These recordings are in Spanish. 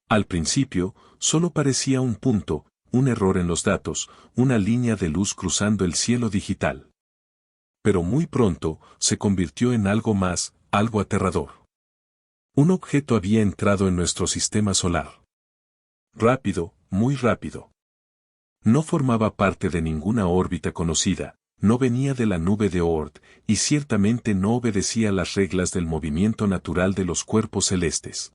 Al principio, solo parecía un punto, un error en los datos, una línea de luz cruzando el cielo digital. Pero muy pronto, se convirtió en algo más, algo aterrador. Un objeto había entrado en nuestro sistema solar. Rápido, muy rápido. No formaba parte de ninguna órbita conocida, no venía de la nube de Oort, y ciertamente no obedecía las reglas del movimiento natural de los cuerpos celestes.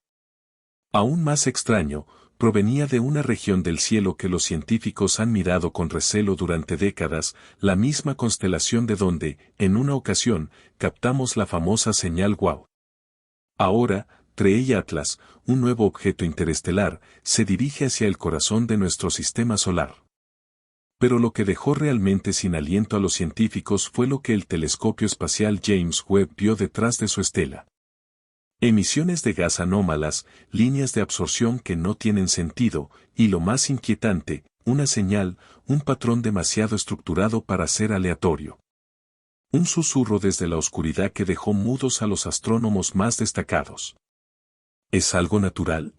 Aún más extraño, provenía de una región del cielo que los científicos han mirado con recelo durante décadas, la misma constelación de donde, en una ocasión, captamos la famosa señal WOW. Ahora, Trey Atlas, un nuevo objeto interestelar, se dirige hacia el corazón de nuestro sistema solar. Pero lo que dejó realmente sin aliento a los científicos fue lo que el telescopio espacial James Webb vio detrás de su estela. Emisiones de gas anómalas, líneas de absorción que no tienen sentido, y lo más inquietante, una señal, un patrón demasiado estructurado para ser aleatorio. Un susurro desde la oscuridad que dejó mudos a los astrónomos más destacados. ¿Es algo natural?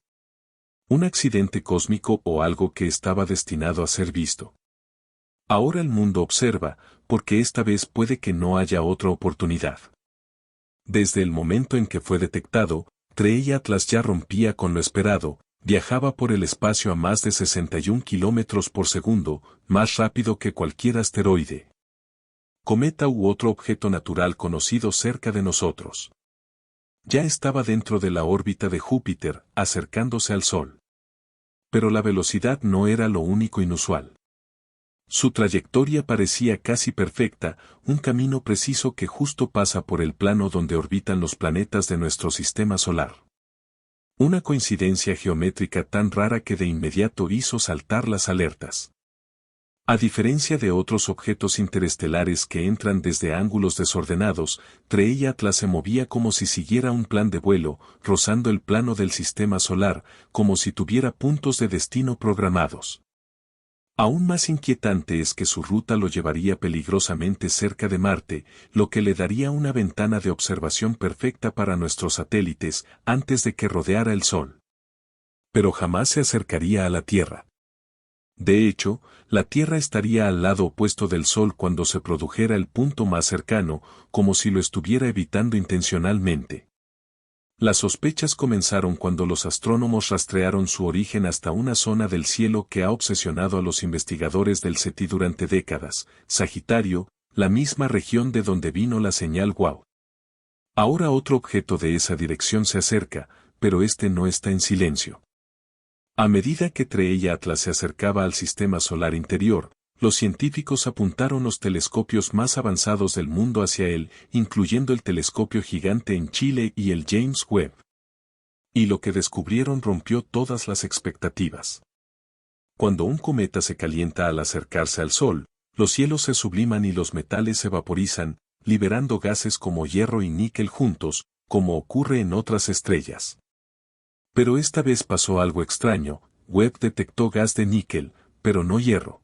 ¿Un accidente cósmico o algo que estaba destinado a ser visto? Ahora el mundo observa, porque esta vez puede que no haya otra oportunidad. Desde el momento en que fue detectado, Trey Atlas ya rompía con lo esperado, viajaba por el espacio a más de 61 kilómetros por segundo, más rápido que cualquier asteroide, cometa u otro objeto natural conocido cerca de nosotros. Ya estaba dentro de la órbita de Júpiter, acercándose al Sol. Pero la velocidad no era lo único inusual. Su trayectoria parecía casi perfecta, un camino preciso que justo pasa por el plano donde orbitan los planetas de nuestro sistema solar. Una coincidencia geométrica tan rara que de inmediato hizo saltar las alertas. A diferencia de otros objetos interestelares que entran desde ángulos desordenados, Trey Atlas se movía como si siguiera un plan de vuelo, rozando el plano del sistema solar, como si tuviera puntos de destino programados. Aún más inquietante es que su ruta lo llevaría peligrosamente cerca de Marte, lo que le daría una ventana de observación perfecta para nuestros satélites antes de que rodeara el Sol. Pero jamás se acercaría a la Tierra. De hecho, la Tierra estaría al lado opuesto del Sol cuando se produjera el punto más cercano, como si lo estuviera evitando intencionalmente. Las sospechas comenzaron cuando los astrónomos rastrearon su origen hasta una zona del cielo que ha obsesionado a los investigadores del SETI durante décadas, Sagitario, la misma región de donde vino la señal WOW. Ahora otro objeto de esa dirección se acerca, pero este no está en silencio. A medida que Trey Atlas se acercaba al sistema solar interior, los científicos apuntaron los telescopios más avanzados del mundo hacia él, incluyendo el telescopio gigante en Chile y el James Webb. Y lo que descubrieron rompió todas las expectativas. Cuando un cometa se calienta al acercarse al Sol, los cielos se subliman y los metales se vaporizan, liberando gases como hierro y níquel juntos, como ocurre en otras estrellas. Pero esta vez pasó algo extraño, Webb detectó gas de níquel, pero no hierro.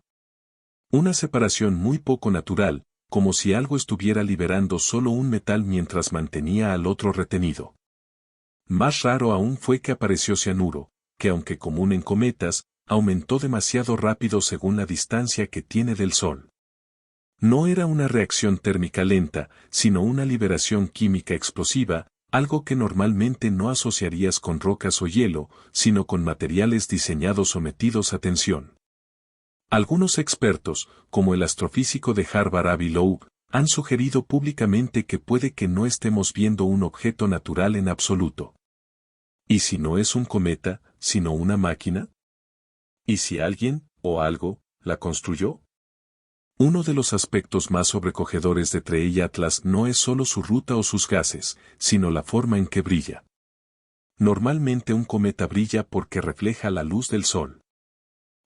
Una separación muy poco natural, como si algo estuviera liberando solo un metal mientras mantenía al otro retenido. Más raro aún fue que apareció cianuro, que aunque común en cometas, aumentó demasiado rápido según la distancia que tiene del Sol. No era una reacción térmica lenta, sino una liberación química explosiva, algo que normalmente no asociarías con rocas o hielo, sino con materiales diseñados sometidos a tensión. Algunos expertos, como el astrofísico de Harvard Avi Loeb, han sugerido públicamente que puede que no estemos viendo un objeto natural en absoluto. ¿Y si no es un cometa, sino una máquina? ¿Y si alguien, o algo, la construyó? Uno de los aspectos más sobrecogedores de Trey Atlas no es solo su ruta o sus gases, sino la forma en que brilla. Normalmente un cometa brilla porque refleja la luz del Sol.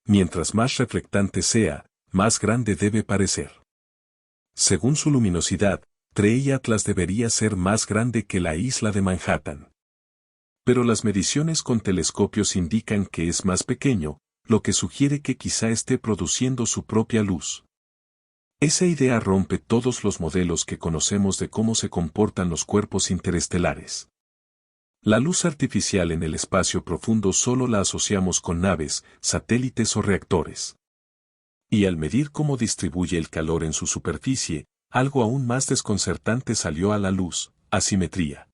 Mientras más reflectante sea, más grande debe parecer. Según su luminosidad, Trey Atlas debería ser más grande que la isla de Manhattan. Pero las mediciones con telescopios indican que es más pequeño, lo que sugiere que quizá esté produciendo su propia luz. Esa idea rompe todos los modelos que conocemos de cómo se comportan los cuerpos interestelares. La luz artificial en el espacio profundo solo la asociamos con naves, satélites o reactores. Y al medir cómo distribuye el calor en su superficie, algo aún más desconcertante salió a la luz: asimetría.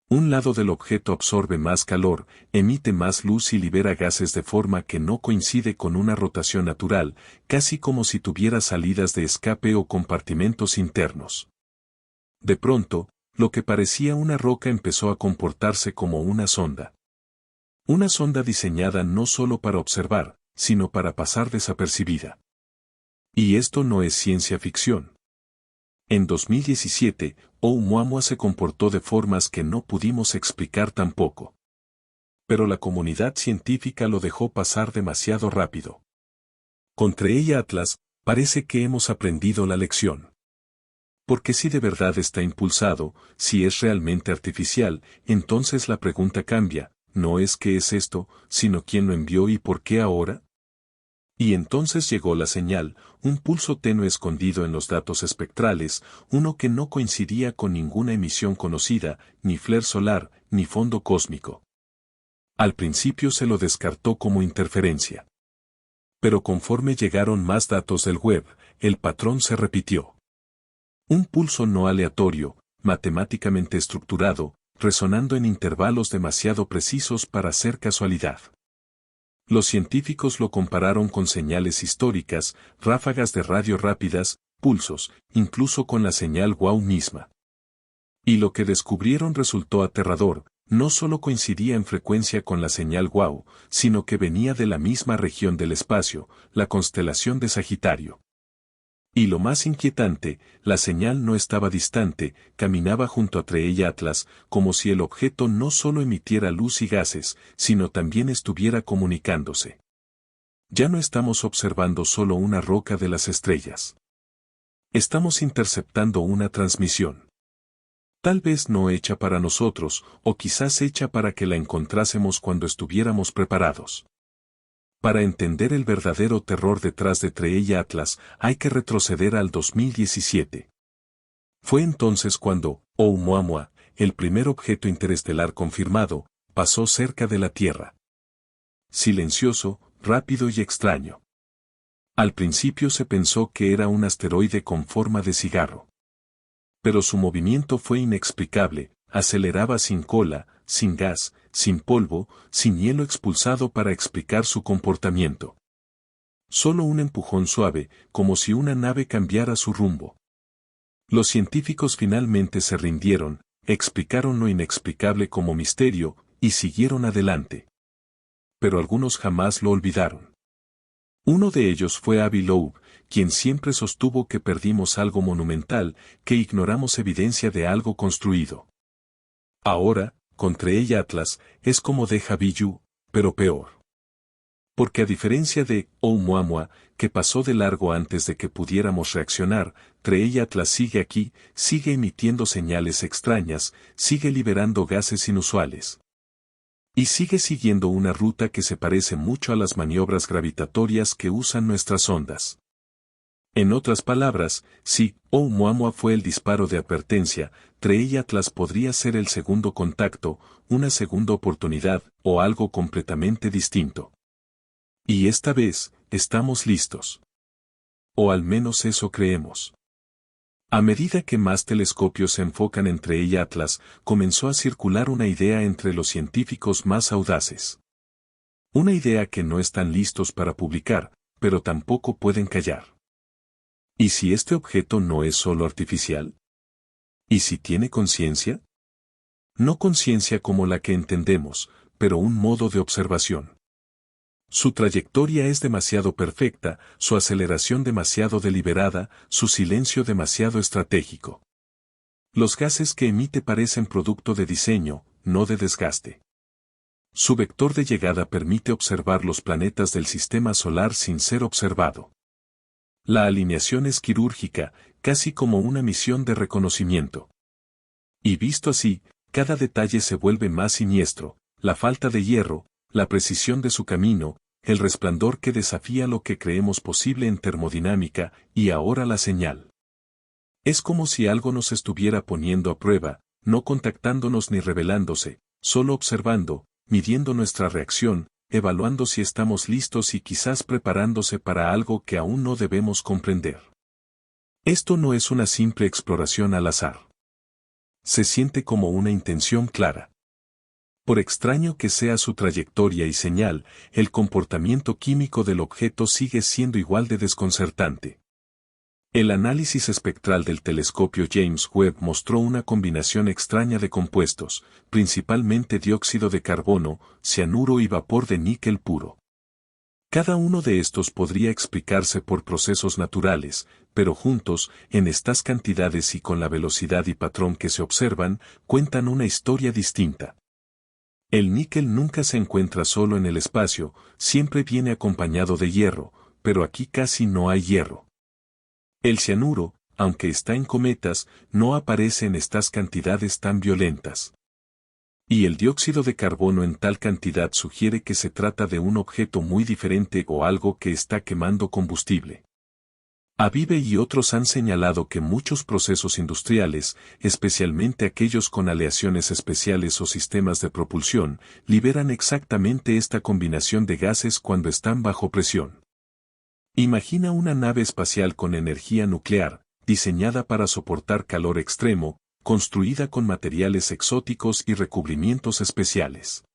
Un lado del objeto absorbe más calor, emite más luz y libera gases de forma que no coincide con una rotación natural, casi como si tuviera salidas de escape o compartimentos internos. De pronto, lo que parecía una roca empezó a comportarse como una sonda. Una sonda diseñada no solo para observar, sino para pasar desapercibida. Y esto no es ciencia ficción. En 2017, Oumuamua se comportó de formas que no pudimos explicar tampoco. Pero la comunidad científica lo dejó pasar demasiado rápido. Con Creella Atlas, parece que hemos aprendido la lección. Porque si de verdad está impulsado, si es realmente artificial, entonces la pregunta cambia: no es qué es esto, sino quién lo envió y por qué ahora. Y entonces llegó la señal, un pulso tenue escondido en los datos espectrales, uno que no coincidía con ninguna emisión conocida, ni flare solar, ni fondo cósmico. Al principio se lo descartó como interferencia. Pero conforme llegaron más datos del web, el patrón se repitió. Un pulso no aleatorio, matemáticamente estructurado, resonando en intervalos demasiado precisos para ser casualidad. Los científicos lo compararon con señales históricas, ráfagas de radio rápidas, pulsos, incluso con la señal WOW misma. Y lo que descubrieron resultó aterrador: no solo coincidía en frecuencia con la señal WOW, sino que venía de la misma región del espacio, la constelación de Sagitario. Y lo más inquietante, la señal no estaba distante, caminaba junto a Creella Atlas, como si el objeto no solo emitiera luz y gases, sino también estuviera comunicándose. Ya no estamos observando solo una roca de las estrellas. Estamos interceptando una transmisión. Tal vez no hecha para nosotros, o quizás hecha para que la encontrásemos cuando estuviéramos preparados. Para entender el verdadero terror detrás de Creella Atlas, hay que retroceder al 2017. Fue entonces cuando Oumuamua, el primer objeto interestelar confirmado, pasó cerca de la Tierra. Silencioso, rápido y extraño. Al principio se pensó que era un asteroide con forma de cigarro. Pero su movimiento fue inexplicable: aceleraba sin cola, sin gas, sin polvo, sin hielo expulsado para explicar su comportamiento. Solo un empujón suave, como si una nave cambiara su rumbo. Los científicos finalmente se rindieron, explicaron lo inexplicable como misterio, y siguieron adelante. Pero algunos jamás lo olvidaron. Uno de ellos fue Avi Loeb, quien siempre sostuvo que perdimos algo monumental, que ignoramos evidencia de algo construido. Ahora, con Creella Atlas, es como Deja Vu, pero peor. Porque a diferencia de Oumuamua, que pasó de largo antes de que pudiéramos reaccionar, Creella Atlas sigue aquí, sigue emitiendo señales extrañas, sigue liberando gases inusuales. Y sigue siguiendo una ruta que se parece mucho a las maniobras gravitatorias que usan nuestras ondas. En otras palabras, si Oumuamua fue el disparo de advertencia, Creella Atlas podría ser el segundo contacto, una segunda oportunidad, o algo completamente distinto. Y esta vez, estamos listos. O al menos eso creemos. A medida que más telescopios se enfocan en Creella Atlas, comenzó a circular una idea entre los científicos más audaces. Una idea que no están listos para publicar, pero tampoco pueden callar. ¿Y si este objeto no es solo artificial? ¿Y si tiene conciencia? No conciencia como la que entendemos, pero un modo de observación. Su trayectoria es demasiado perfecta, su aceleración demasiado deliberada, su silencio demasiado estratégico. Los gases que emite parecen producto de diseño, no de desgaste. Su vector de llegada permite observar los planetas del sistema solar sin ser observado. La alineación es quirúrgica, casi como una misión de reconocimiento. Y visto así, cada detalle se vuelve más siniestro: la falta de hierro, la precisión de su camino, el resplandor que desafía lo que creemos posible en termodinámica, y ahora la señal. Es como si algo nos estuviera poniendo a prueba, no contactándonos ni revelándose, Solo observando, midiendo nuestra reacción, evaluando si estamos listos y quizás preparándose para algo que aún no debemos comprender. Esto no es una simple exploración al azar. Se siente como una intención clara. Por extraño que sea su trayectoria y señal, el comportamiento químico del objeto sigue siendo igual de desconcertante. El análisis espectral del telescopio James Webb mostró una combinación extraña de compuestos, principalmente dióxido de carbono, cianuro y vapor de níquel puro. Cada uno de estos podría explicarse por procesos naturales, pero juntos, en estas cantidades y con la velocidad y patrón que se observan, cuentan una historia distinta. El níquel nunca se encuentra solo en el espacio, siempre viene acompañado de hierro, pero aquí casi no hay hierro. El cianuro, aunque está en cometas, no aparece en estas cantidades tan violentas. Y el dióxido de carbono en tal cantidad sugiere que se trata de un objeto muy diferente o algo que está quemando combustible. Avive y otros han señalado que muchos procesos industriales, especialmente aquellos con aleaciones especiales o sistemas de propulsión, liberan exactamente esta combinación de gases cuando están bajo presión. Imagina una nave espacial con energía nuclear, diseñada para soportar calor extremo, construida con materiales exóticos y recubrimientos especiales.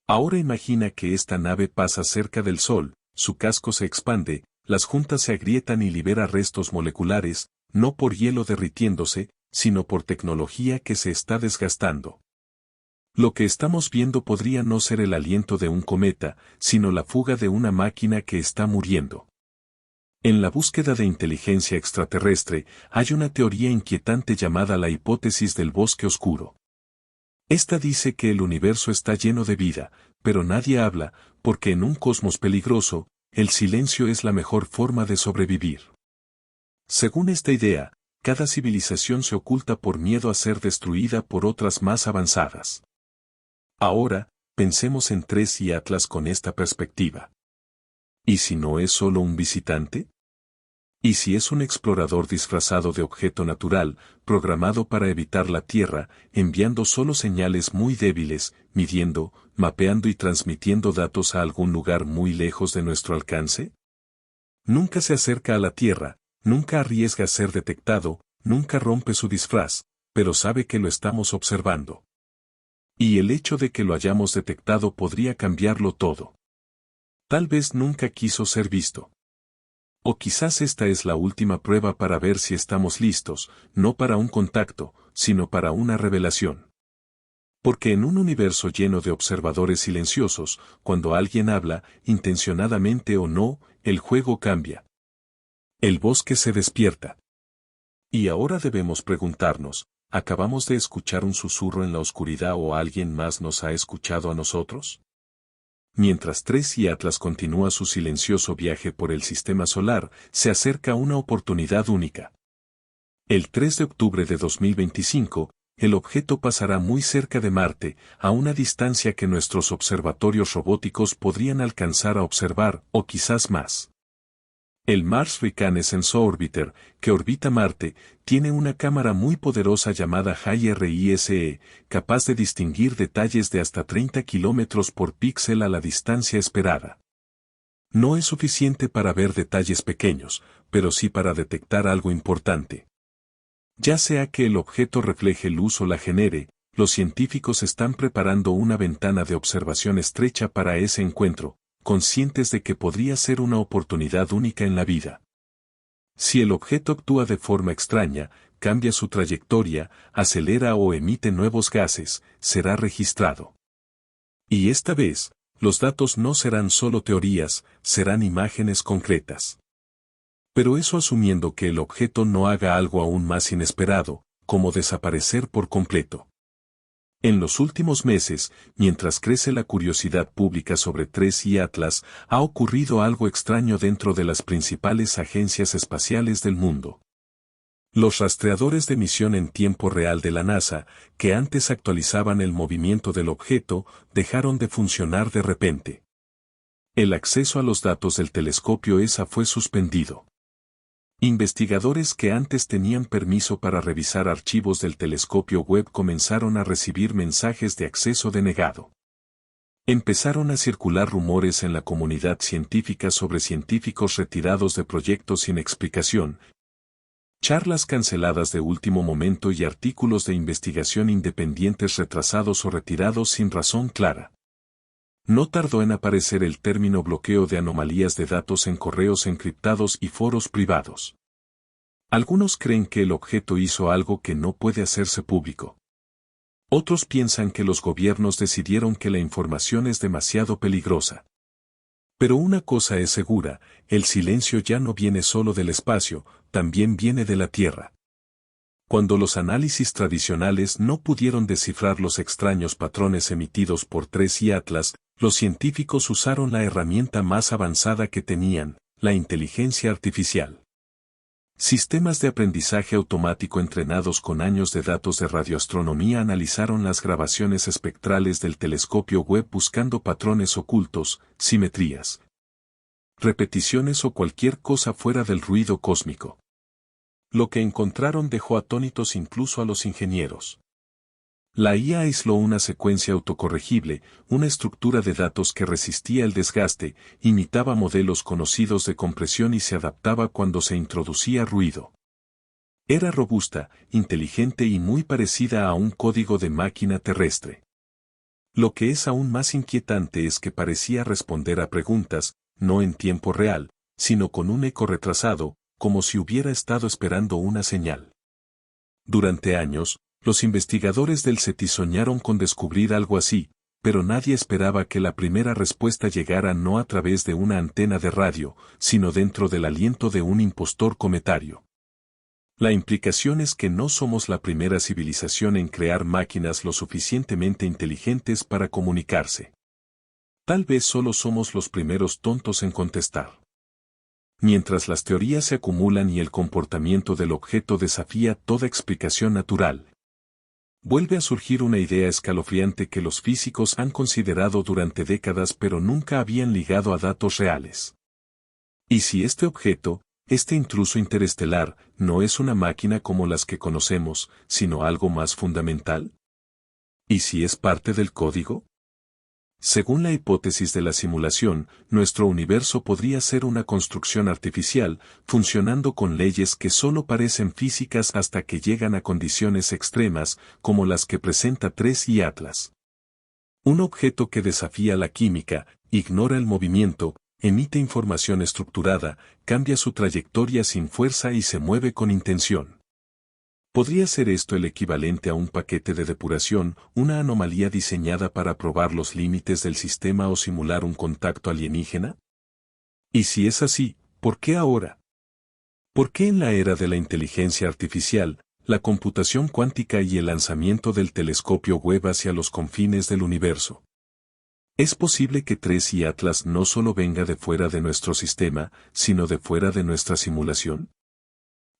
Ahora imagina que esta nave pasa cerca del Sol, su casco se expande, las juntas se agrietan y libera restos moleculares, no por hielo derritiéndose, sino por tecnología que se está desgastando. Lo que estamos viendo podría no ser el aliento de un cometa, sino la fuga de una máquina que está muriendo. En la búsqueda de inteligencia extraterrestre, hay una teoría inquietante llamada la hipótesis del bosque oscuro. Esta dice que el universo está lleno de vida, pero nadie habla, porque en un cosmos peligroso, el silencio es la mejor forma de sobrevivir. Según esta idea, cada civilización se oculta por miedo a ser destruida por otras más avanzadas. Ahora, pensemos en TRES y Atlas con esta perspectiva. ¿Y si no es solo un visitante? ¿Y si es un explorador disfrazado de objeto natural, programado para evitar la Tierra, enviando solo señales muy débiles, midiendo, mapeando y transmitiendo datos a algún lugar muy lejos de nuestro alcance? Nunca se acerca a la Tierra, nunca arriesga ser detectado, nunca rompe su disfraz, pero sabe que lo estamos observando. Y el hecho de que lo hayamos detectado podría cambiarlo todo. Tal vez nunca quiso ser visto. O quizás esta es la última prueba para ver si estamos listos, no para un contacto, sino para una revelación. Porque en un universo lleno de observadores silenciosos, cuando alguien habla, intencionadamente o no, el juego cambia. El bosque se despierta. Y ahora debemos preguntarnos, ¿acabamos de escuchar un susurro en la oscuridad o alguien más nos ha escuchado a nosotros? Mientras TRES y Atlas continúa su silencioso viaje por el sistema solar, se acerca una oportunidad única. El 3 de octubre de 2025, el objeto pasará muy cerca de Marte, a una distancia que nuestros observatorios robóticos podrían alcanzar a observar, o quizás más. El Mars Reconnaissance Orbiter, que orbita Marte, tiene una cámara muy poderosa llamada HiRISE, capaz de distinguir detalles de hasta 30 kilómetros por píxel a la distancia esperada. No es suficiente para ver detalles pequeños, pero sí para detectar algo importante. Ya sea que el objeto refleje luz o la genere, los científicos están preparando una ventana de observación estrecha para ese encuentro, conscientes de que podría ser una oportunidad única en la vida. Si el objeto actúa de forma extraña, cambia su trayectoria, acelera o emite nuevos gases, será registrado. Y esta vez, los datos no serán solo teorías, serán imágenes concretas. Pero eso asumiendo que el objeto no haga algo aún más inesperado, como desaparecer por completo. En los últimos meses, mientras crece la curiosidad pública sobre TRES y Atlas, ha ocurrido algo extraño dentro de las principales agencias espaciales del mundo. Los rastreadores de misión en tiempo real de la NASA, que antes actualizaban el movimiento del objeto, dejaron de funcionar de repente. El acceso a los datos del telescopio ESA fue suspendido. Investigadores que antes tenían permiso para revisar archivos del telescopio Webb comenzaron a recibir mensajes de acceso denegado. Empezaron a circular rumores en la comunidad científica sobre científicos retirados de proyectos sin explicación, charlas canceladas de último momento y artículos de investigación independientes retrasados o retirados sin razón clara. No tardó en aparecer el término bloqueo de anomalías de datos en correos encriptados y foros privados. Algunos creen que el objeto hizo algo que no puede hacerse público. Otros piensan que los gobiernos decidieron que la información es demasiado peligrosa. Pero una cosa es segura, el silencio ya no viene solo del espacio, también viene de la Tierra. Cuando los análisis tradicionales no pudieron descifrar los extraños patrones emitidos por TRES y Atlas, los científicos usaron la herramienta más avanzada que tenían, la inteligencia artificial. Sistemas de aprendizaje automático entrenados con años de datos de radioastronomía analizaron las grabaciones espectrales del telescopio Webb buscando patrones ocultos, simetrías, repeticiones o cualquier cosa fuera del ruido cósmico. Lo que encontraron dejó atónitos incluso a los ingenieros. La IA aisló una secuencia autocorregible, una estructura de datos que resistía el desgaste, imitaba modelos conocidos de compresión y se adaptaba cuando se introducía ruido. Era robusta, inteligente y muy parecida a un código de máquina terrestre. Lo que es aún más inquietante es que parecía responder a preguntas, no en tiempo real, sino con un eco retrasado, como si hubiera estado esperando una señal. Durante años, los investigadores del SETI soñaron con descubrir algo así, pero nadie esperaba que la primera respuesta llegara no a través de una antena de radio, sino dentro del aliento de un impostor cometario. La implicación es que no somos la primera civilización en crear máquinas lo suficientemente inteligentes para comunicarse. Tal vez solo somos los primeros tontos en contestar. Mientras las teorías se acumulan y el comportamiento del objeto desafía toda explicación natural, vuelve a surgir una idea escalofriante que los físicos han considerado durante décadas pero nunca habían ligado a datos reales. ¿Y si este objeto, este intruso interestelar, no es una máquina como las que conocemos, sino algo más fundamental? ¿Y si es parte del código? Según la hipótesis de la simulación, nuestro universo podría ser una construcción artificial, funcionando con leyes que solo parecen físicas hasta que llegan a condiciones extremas, como las que presenta TRES y Atlas. Un objeto que desafía la química, ignora el movimiento, emite información estructurada, cambia su trayectoria sin fuerza y se mueve con intención. ¿Podría ser esto el equivalente a un paquete de depuración, una anomalía diseñada para probar los límites del sistema o simular un contacto alienígena? Y si es así, ¿por qué ahora? ¿Por qué en la era de la inteligencia artificial, la computación cuántica y el lanzamiento del telescopio Webb hacia los confines del universo? ¿Es posible que TRES y Atlas no solo venga de fuera de nuestro sistema, sino de fuera de nuestra simulación?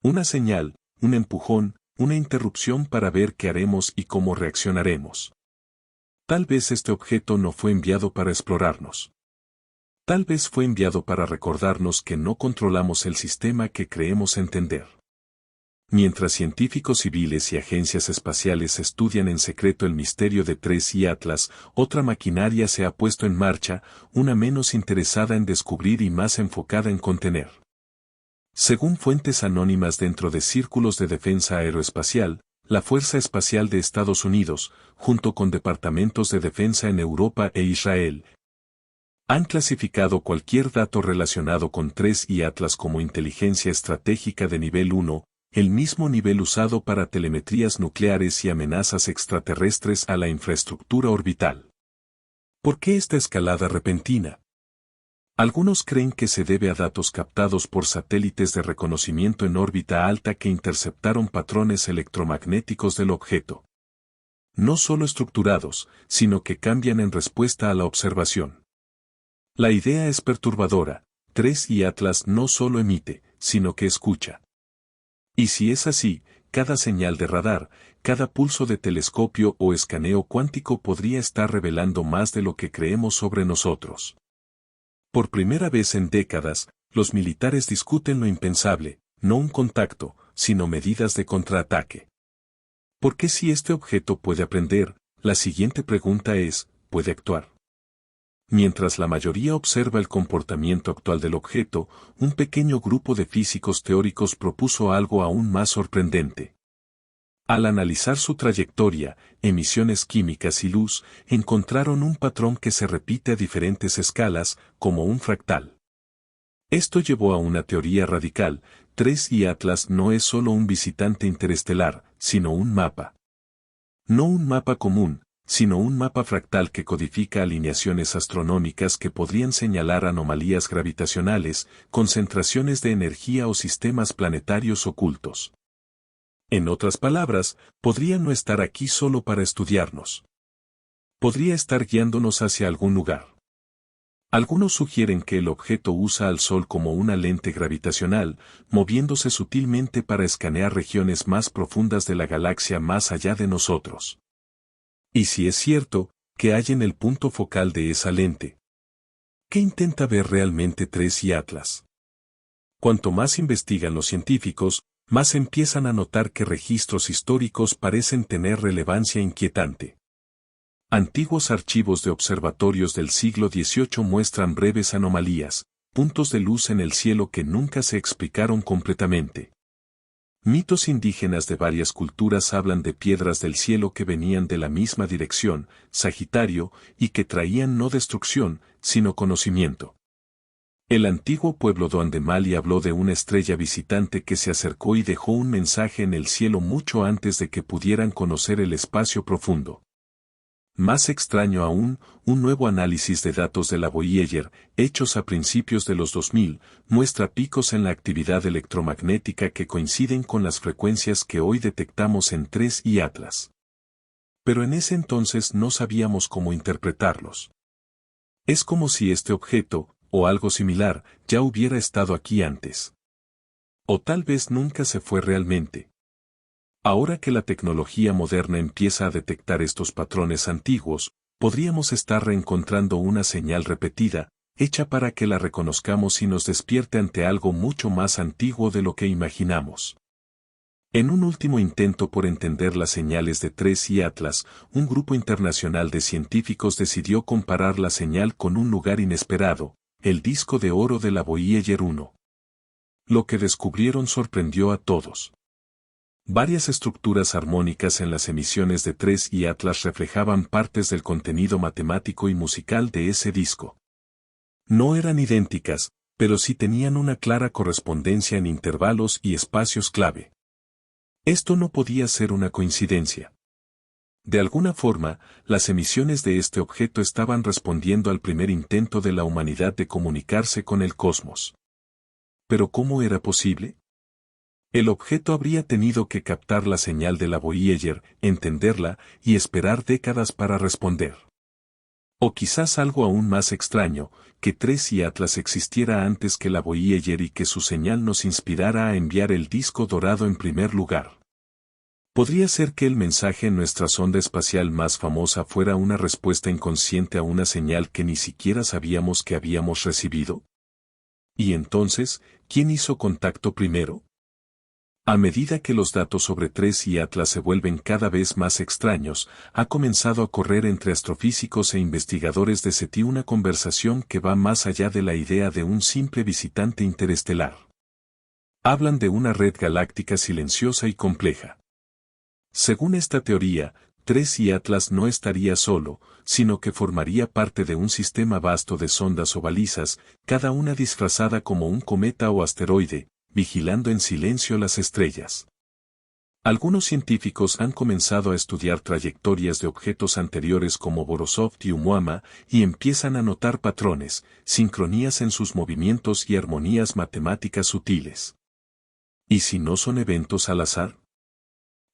Una señal, un empujón, una interrupción para ver qué haremos y cómo reaccionaremos. Tal vez este objeto no fue enviado para explorarnos. Tal vez fue enviado para recordarnos que no controlamos el sistema que creemos entender. Mientras científicos civiles y agencias espaciales estudian en secreto el misterio de TRES y Atlas, otra maquinaria se ha puesto en marcha, una menos interesada en descubrir y más enfocada en contener. Según fuentes anónimas dentro de círculos de defensa aeroespacial, la Fuerza Espacial de Estados Unidos, junto con departamentos de defensa en Europa e Israel, han clasificado cualquier dato relacionado con TRES y Atlas como inteligencia estratégica de nivel 1, el mismo nivel usado para telemetrías nucleares y amenazas extraterrestres a la infraestructura orbital. ¿Por qué esta escalada repentina? Algunos creen que se debe a datos captados por satélites de reconocimiento en órbita alta que interceptaron patrones electromagnéticos del objeto. No solo estructurados, sino que cambian en respuesta a la observación. La idea es perturbadora, TRES y Atlas no solo emite, sino que escucha. Y si es así, cada señal de radar, cada pulso de telescopio o escaneo cuántico podría estar revelando más de lo que creemos sobre nosotros. Por primera vez en décadas, los militares discuten lo impensable, no un contacto, sino medidas de contraataque. Porque si este objeto puede aprender, la siguiente pregunta es, ¿puede actuar? Mientras la mayoría observa el comportamiento actual del objeto, un pequeño grupo de físicos teóricos propuso algo aún más sorprendente. Al analizar su trayectoria, emisiones químicas y luz, encontraron un patrón que se repite a diferentes escalas, como un fractal. Esto llevó a una teoría radical: 3I Atlas no es solo un visitante interestelar, sino un mapa. No un mapa común, sino un mapa fractal que codifica alineaciones astronómicas que podrían señalar anomalías gravitacionales, concentraciones de energía o sistemas planetarios ocultos. En otras palabras, podría no estar aquí solo para estudiarnos. Podría estar guiándonos hacia algún lugar. Algunos sugieren que el objeto usa al Sol como una lente gravitacional, moviéndose sutilmente para escanear regiones más profundas de la galaxia más allá de nosotros. Y si es cierto, ¿qué hay en el punto focal de esa lente? ¿Qué intenta ver realmente 3I Atlas? Cuanto más investigan los científicos, más empiezan a notar que registros históricos parecen tener relevancia inquietante. Antiguos archivos de observatorios del siglo XVIII muestran breves anomalías, puntos de luz en el cielo que nunca se explicaron completamente. Mitos indígenas de varias culturas hablan de piedras del cielo que venían de la misma dirección, Sagitario, y que traían no destrucción, sino conocimiento. El antiguo pueblo de Andemali habló de una estrella visitante que se acercó y dejó un mensaje en el cielo mucho antes de que pudieran conocer el espacio profundo. Más extraño aún, un nuevo análisis de datos de la Voyager, hechos a principios de los 2000, muestra picos en la actividad electromagnética que coinciden con las frecuencias que hoy detectamos en 3I Atlas. Pero en ese entonces no sabíamos cómo interpretarlos. Es como si este objeto, o algo similar, ya hubiera estado aquí antes. O tal vez nunca se fue realmente. Ahora que la tecnología moderna empieza a detectar estos patrones antiguos, podríamos estar reencontrando una señal repetida, hecha para que la reconozcamos y nos despierte ante algo mucho más antiguo de lo que imaginamos. En un último intento por entender las señales de 3I Atlas, un grupo internacional de científicos decidió comparar la señal con un lugar inesperado, el disco de oro de la Voyager 1. Lo que descubrieron sorprendió a todos. Varias estructuras armónicas en las emisiones de 3I Atlas reflejaban partes del contenido matemático y musical de ese disco. No eran idénticas, pero sí tenían una clara correspondencia en intervalos y espacios clave. Esto no podía ser una coincidencia. De alguna forma, las emisiones de este objeto estaban respondiendo al primer intento de la humanidad de comunicarse con el cosmos. ¿Pero cómo era posible? El objeto habría tenido que captar la señal de la Voyager, entenderla, y esperar décadas para responder. O quizás algo aún más extraño, que 3I Atlas existiera antes que la Voyager y que su señal nos inspirara a enviar el disco dorado en primer lugar. ¿Podría ser que el mensaje en nuestra sonda espacial más famosa fuera una respuesta inconsciente a una señal que ni siquiera sabíamos que habíamos recibido? ¿Y entonces, quién hizo contacto primero? A medida que los datos sobre 3I Atlas se vuelven cada vez más extraños, ha comenzado a correr entre astrofísicos e investigadores de SETI una conversación que va más allá de la idea de un simple visitante interestelar. Hablan de una red galáctica silenciosa y compleja. Según esta teoría, 3I Atlas no estaría solo, sino que formaría parte de un sistema vasto de sondas o balizas, cada una disfrazada como un cometa o asteroide, vigilando en silencio las estrellas. Algunos científicos han comenzado a estudiar trayectorias de objetos anteriores como Borisov y Oumuamua y empiezan a notar patrones, sincronías en sus movimientos y armonías matemáticas sutiles. ¿Y si no son eventos al azar?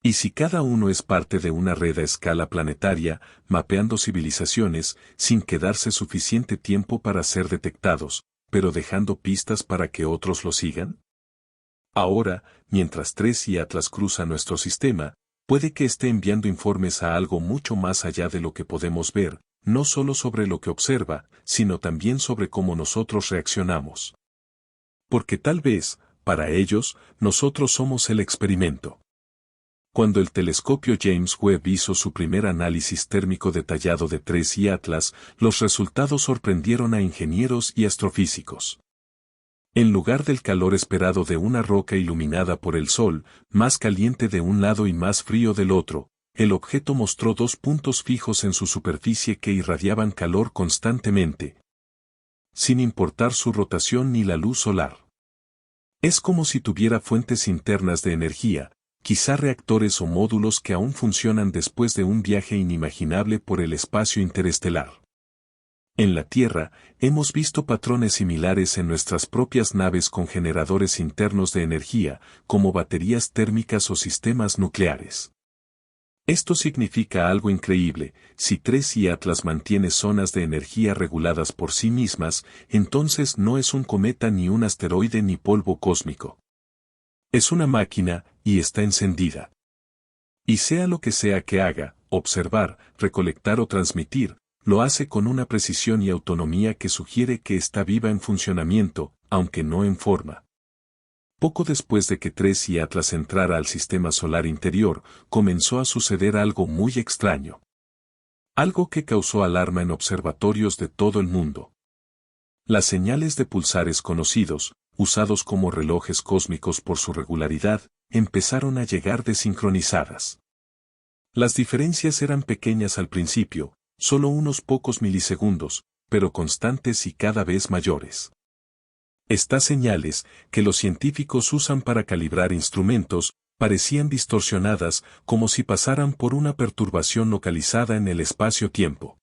¿Y si cada uno es parte de una red a escala planetaria, mapeando civilizaciones, sin quedarse suficiente tiempo para ser detectados, pero dejando pistas para que otros lo sigan? Ahora, mientras 3I Atlas cruza nuestro sistema, puede que esté enviando informes a algo mucho más allá de lo que podemos ver, no solo sobre lo que observa, sino también sobre cómo nosotros reaccionamos. Porque tal vez, para ellos, nosotros somos el experimento. Cuando el telescopio James Webb hizo su primer análisis térmico detallado de 3 y Atlas, los resultados sorprendieron a ingenieros y astrofísicos. En lugar del calor esperado de una roca iluminada por el sol, más caliente de un lado y más frío del otro, el objeto mostró 2 puntos fijos en su superficie que irradiaban calor constantemente, sin importar su rotación ni la luz solar. Es como si tuviera fuentes internas de energía, quizá reactores o módulos que aún funcionan después de un viaje inimaginable por el espacio interestelar. En la Tierra, hemos visto patrones similares en nuestras propias naves con generadores internos de energía, como baterías térmicas o sistemas nucleares. Esto significa algo increíble: si 3 y Atlas mantiene zonas de energía reguladas por sí mismas, entonces no es un cometa ni un asteroide ni polvo cósmico. Es una máquina, y está encendida. Y sea lo que sea que haga, observar, recolectar o transmitir, lo hace con una precisión y autonomía que sugiere que está viva en funcionamiento, aunque no en forma. Poco después de que 3 y Atlas entrara al sistema solar interior, comenzó a suceder algo muy extraño. Algo que causó alarma en observatorios de todo el mundo. Las señales de pulsares conocidos, usados como relojes cósmicos por su regularidad, empezaron a llegar desincronizadas. Las diferencias eran pequeñas al principio, solo unos pocos milisegundos, pero constantes y cada vez mayores. Estas señales, que los científicos usan para calibrar instrumentos, parecían distorsionadas, como si pasaran por una perturbación localizada en el espacio-tiempo.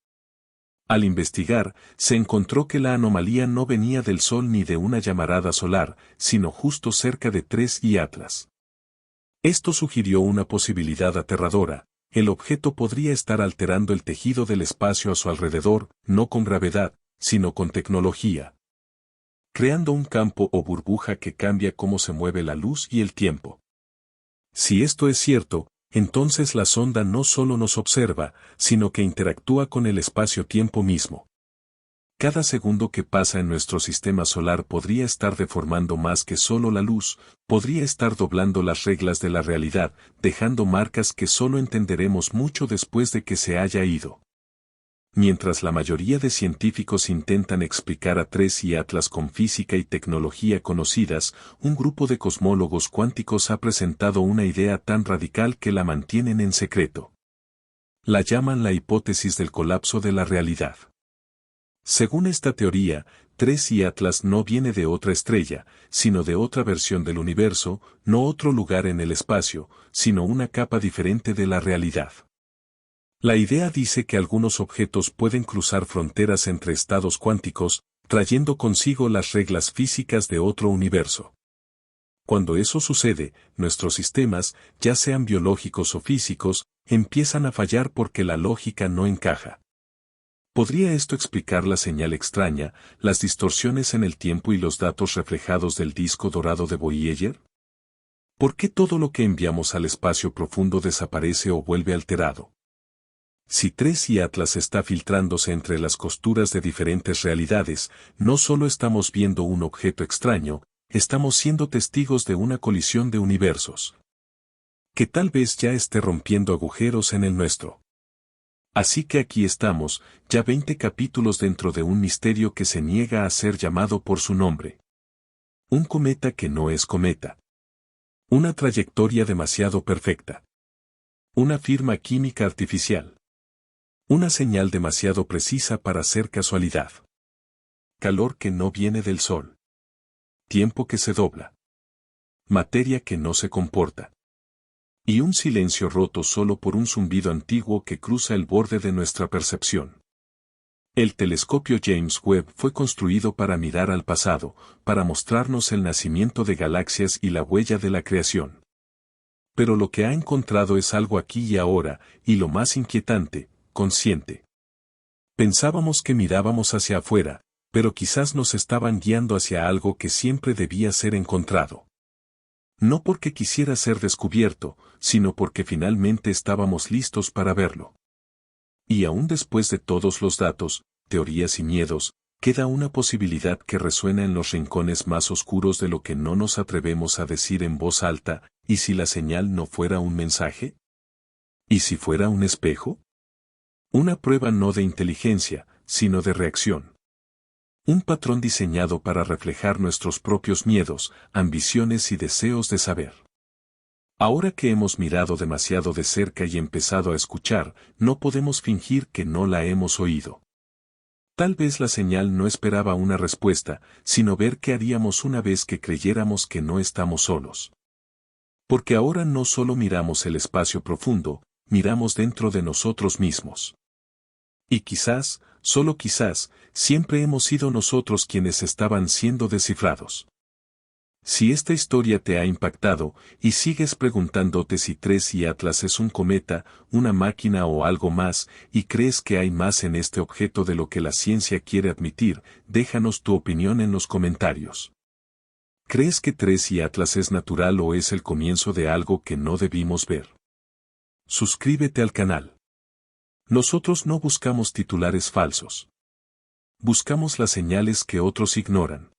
Al investigar, se encontró que la anomalía no venía del Sol ni de una llamarada solar, sino justo cerca de 3 y Atlas. Esto sugirió una posibilidad aterradora: el objeto podría estar alterando el tejido del espacio a su alrededor, no con gravedad, sino con tecnología, creando un campo o burbuja que cambia cómo se mueve la luz y el tiempo. Si esto es cierto, entonces la sonda no solo nos observa, sino que interactúa con el espacio-tiempo mismo. Cada segundo que pasa en nuestro sistema solar podría estar deformando más que solo la luz, podría estar doblando las reglas de la realidad, dejando marcas que solo entenderemos mucho después de que se haya ido. Mientras la mayoría de científicos intentan explicar a 3 y Atlas con física y tecnología conocidas, un grupo de cosmólogos cuánticos ha presentado una idea tan radical que la mantienen en secreto. La llaman la hipótesis del colapso de la realidad. Según esta teoría, 3 y Atlas no viene de otra estrella, sino de otra versión del universo, no otro lugar en el espacio, sino una capa diferente de la realidad. La idea dice que algunos objetos pueden cruzar fronteras entre estados cuánticos, trayendo consigo las reglas físicas de otro universo. Cuando eso sucede, nuestros sistemas, ya sean biológicos o físicos, empiezan a fallar porque la lógica no encaja. ¿Podría esto explicar la señal extraña, las distorsiones en el tiempo y los datos reflejados del disco dorado de Voyager? ¿Por qué todo lo que enviamos al espacio profundo desaparece o vuelve alterado? Si 3 y Atlas está filtrándose entre las costuras de diferentes realidades, no solo estamos viendo un objeto extraño, estamos siendo testigos de una colisión de universos, que tal vez ya esté rompiendo agujeros en el nuestro. Así que aquí estamos, ya 20 capítulos dentro de un misterio que se niega a ser llamado por su nombre. Un cometa que no es cometa. Una trayectoria demasiado perfecta. Una firma química artificial. Una señal demasiado precisa para ser casualidad. Calor que no viene del sol. Tiempo que se dobla. Materia que no se comporta. Y un silencio roto solo por un zumbido antiguo que cruza el borde de nuestra percepción. El telescopio James Webb fue construido para mirar al pasado, para mostrarnos el nacimiento de galaxias y la huella de la creación. Pero lo que ha encontrado es algo aquí y ahora, y lo más inquietante, consciente. Pensábamos que mirábamos hacia afuera, pero quizás nos estaban guiando hacia algo que siempre debía ser encontrado. No porque quisiera ser descubierto, sino porque finalmente estábamos listos para verlo. Y aún después de todos los datos, teorías y miedos, queda una posibilidad que resuena en los rincones más oscuros de lo que no nos atrevemos a decir en voz alta, ¿y si la señal no fuera un mensaje? ¿Y si fuera un espejo? Una prueba no de inteligencia, sino de reacción. Un patrón diseñado para reflejar nuestros propios miedos, ambiciones y deseos de saber. Ahora que hemos mirado demasiado de cerca y empezado a escuchar, no podemos fingir que no la hemos oído. Tal vez la señal no esperaba una respuesta, sino ver qué haríamos una vez que creyéramos que no estamos solos. Porque ahora no solo miramos el espacio profundo, miramos dentro de nosotros mismos. Y quizás, solo quizás, siempre hemos sido nosotros quienes estaban siendo descifrados. Si esta historia te ha impactado, y sigues preguntándote si 3 y Atlas es un cometa, una máquina o algo más, y crees que hay más en este objeto de lo que la ciencia quiere admitir, déjanos tu opinión en los comentarios. ¿Crees que 3 y Atlas es natural o es el comienzo de algo que no debimos ver? Suscríbete al canal. Nosotros no buscamos titulares falsos. Buscamos las señales que otros ignoran.